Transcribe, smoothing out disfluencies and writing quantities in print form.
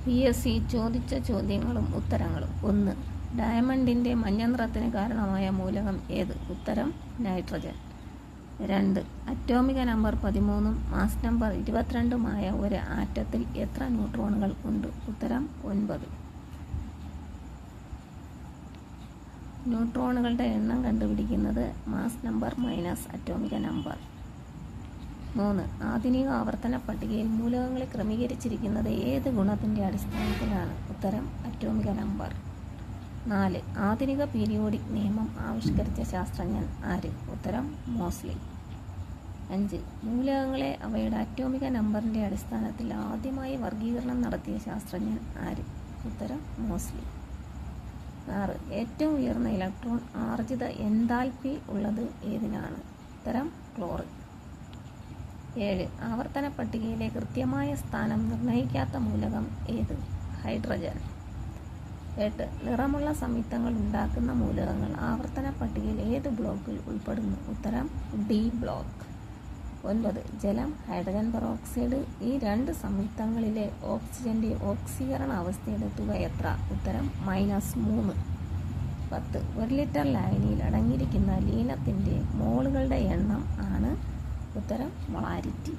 PSC ചോദിച്ച ചോദ്യങ്ങളും ഉത്തരങ്ങളും. 1. ഡയമണ്ടിൻ്റെ മഞ്ഞ നിറത്തിന് കാരണമായ മൂലകം ഏത്? ഉത്തരം നൈട്രജൻ. 2. അറ്റോമിക നമ്പർ 13 മാസ് നമ്പർ 22 ഒരു ആറ്റത്തിൽ എത്ര ന്യൂട്രോണുകൾ ഉണ്ട്? ഉത്തരം 9. ന്യൂട്രോണുകളുടെ എണ്ണം കണ്ടുപിടിക്കുന്നത് മാസ് നമ്പർ മൈനസ് അറ്റോമിക നമ്പർ. 3. ആധുനിക ആവർത്തന പട്ടികയിൽ മൂലകങ്ങളെ ക്രമീകരിച്ചിരിക്കുന്നത് ഏത് ഗുണത്തിൻ്റെ അടിസ്ഥാനത്തിലാണ്? ഉത്തരം അറ്റോമിക നമ്പർ. 4. ആധുനിക പീരിയോഡിക് നിയമം ആവിഷ്കരിച്ച ശാസ്ത്രജ്ഞൻ ആര്? ഉത്തരം മോസ്ലി. 5. മൂലകങ്ങളെ അവയുടെ അറ്റോമിക നമ്പറിൻ്റെ അടിസ്ഥാനത്തിൽ ആദ്യമായി വർഗീകരണം നടത്തിയ ശാസ്ത്രജ്ഞൻ ആര്? ഉത്തരം മോസ്ലി. 6. ഏറ്റവും ഉയർന്ന ഇലക്ട്രോൺ ആർജിത എൻതാൽപ്പി ഉള്ളത് ഏതിനാണ്? ഉത്തരം ക്ലോറിൻ. 7. ആവർത്തന പട്ടികയിലെ കൃത്യമായ സ്ഥാനം നിർണ്ണയിക്കാത്ത മൂലകം ഏത്? ഹൈഡ്രജൻ. 8. നിറമുള്ള സംയുക്തങ്ങൾ ഉണ്ടാക്കുന്ന മൂലകങ്ങൾ ആവർത്തന പട്ടികയിൽ ഏത് ബ്ലോക്കിൽ ഉൾപ്പെടുന്നു? ഉത്തരം ഡി ബ്ലോക്ക്. 9. ജലം, ഹൈഡ്രജൻ പെറോക്സൈഡ് ഈ രണ്ട് സംയുക്തങ്ങളിലെ ഓക്സിജന്റെ ഓക്സീകരണ അവസ്ഥയുടെ തുക എത്ര? ഉത്തരം -3. 10. 1 ലിറ്റർ ലായനിയിൽ അടങ്ങിയിരിക്കുന്ന ലീനത്തിൻ്റെ മോളുകളുടെ എണ്ണം ആണ്? ഉത്തരം മൊളാരിറ്റി.